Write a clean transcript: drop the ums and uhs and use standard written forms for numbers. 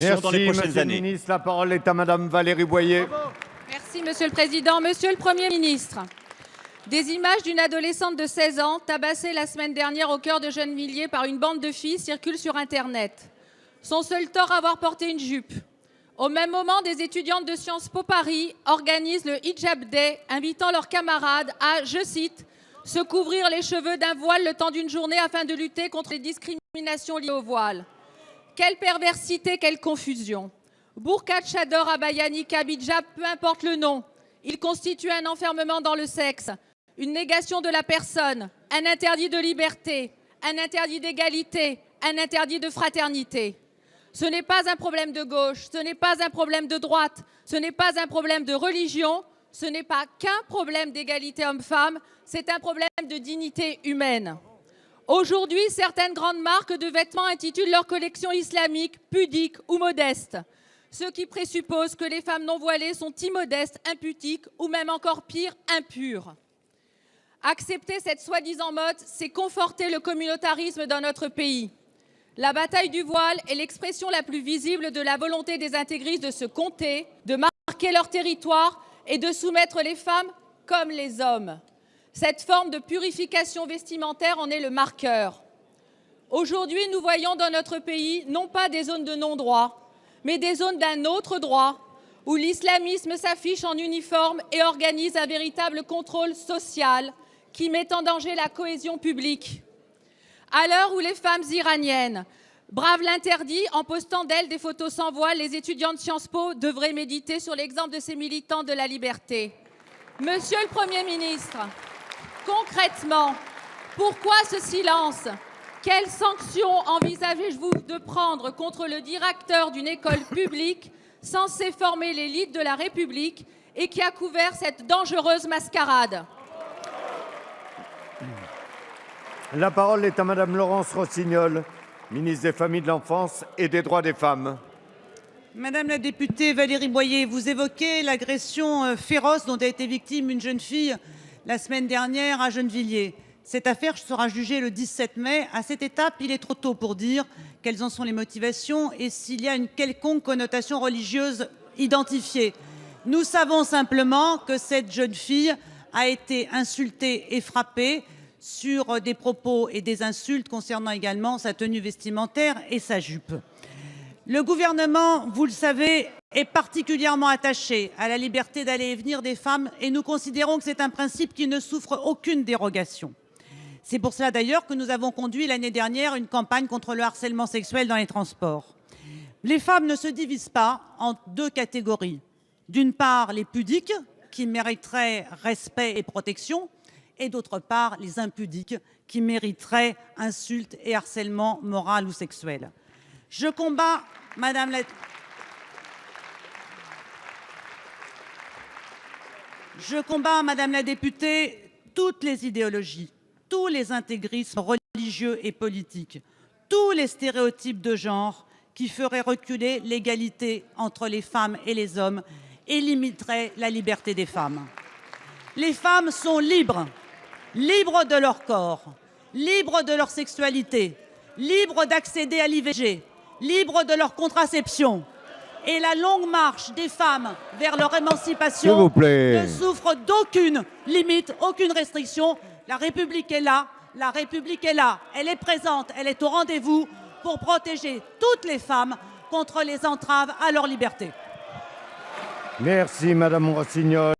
Merci, dans les prochaines Monsieur années. le ministre. La parole est à Madame Valérie Boyer. Merci, Monsieur le Président. Monsieur le Premier ministre, des images d'une adolescente de 16 ans tabassée la semaine dernière au cœur de Gennevilliers par une bande de filles circulent sur Internet. Son seul tort, avoir porté une jupe. Au même moment, des étudiantes de Sciences Po Paris organisent le Hijab Day, invitant leurs camarades à, je cite, se couvrir les cheveux d'un voile le temps d'une journée afin de lutter contre les discriminations liées au voile. Quelle perversité, quelle confusion. Burqa, tchador, abaya, niqab, hijab, peu importe le nom, il constitue un enfermement dans le sexe, une négation de la personne, un interdit de liberté, un interdit d'égalité, un interdit de fraternité. Ce n'est pas un problème de gauche, ce n'est pas un problème de droite, ce n'est pas un problème de religion, ce n'est pas qu'un problème d'égalité homme-femme, c'est un problème de dignité humaine. Aujourd'hui, certaines grandes marques de vêtements intitulent leur collection islamique pudique ou modeste, ce qui présuppose que les femmes non voilées sont immodestes, impudiques ou même encore pire, impures. Accepter cette soi-disant mode, c'est conforter le communautarisme dans notre pays. La bataille du voile est l'expression la plus visible de la volonté des intégristes de se compter, de marquer leur territoire et de soumettre les femmes comme les hommes. Cette forme de purification vestimentaire en est le marqueur. Aujourd'hui, nous voyons dans notre pays non pas des zones de non-droit, mais des zones d'un autre droit, où l'islamisme s'affiche en uniforme et organise un véritable contrôle social qui met en danger la cohésion publique. À l'heure où les femmes iraniennes bravent l'interdit en postant d'elles des photos sans voile, les étudiants de Sciences Po devraient méditer sur l'exemple de ces militants de la liberté. Monsieur le Premier ministre, concrètement, pourquoi ce silence ? Quelles sanctions envisagez-vous de prendre contre le directeur d'une école publique censée former l'élite de la République et qui a couvert cette dangereuse mascarade ? La parole est à Madame Laurence Rossignol, ministre des Familles, de l'Enfance et des Droits des Femmes. Madame la députée Valérie Boyer, vous évoquez l'agression féroce dont a été victime une jeune fille la semaine dernière à Gennevilliers. Cette affaire sera jugée le 17 mai. À cette étape, il est trop tôt pour dire quelles en sont les motivations et s'il y a une quelconque connotation religieuse identifiée. Nous savons simplement que cette jeune fille a été insultée et frappée sur des propos et des insultes concernant également sa tenue vestimentaire et sa jupe. Le gouvernement, vous le savez, est particulièrement attaché à la liberté d'aller et venir des femmes et nous considérons que c'est un principe qui ne souffre aucune dérogation. C'est pour cela d'ailleurs que nous avons conduit l'année dernière une campagne contre le harcèlement sexuel dans les transports. Les femmes ne se divisent pas en deux catégories. D'une part, les pudiques, qui mériteraient respect et protection, et d'autre part, les impudiques, qui mériteraient insultes et harcèlement moral ou sexuel. Je combats, Madame la députée, toutes les idéologies, tous les intégrismes religieux et politiques, tous les stéréotypes de genre qui feraient reculer l'égalité entre les femmes et les hommes et limiteraient la liberté des femmes. Les femmes sont libres, libres de leur corps, libres de leur sexualité, libres d'accéder à l'IVG, libres de leur contraception. Et la longue marche des femmes vers leur émancipation ne souffre d'aucune limite, aucune restriction. La République est là, la République est là, elle est présente, elle est au rendez-vous pour protéger toutes les femmes contre les entraves à leur liberté. Merci Madame Rossignol.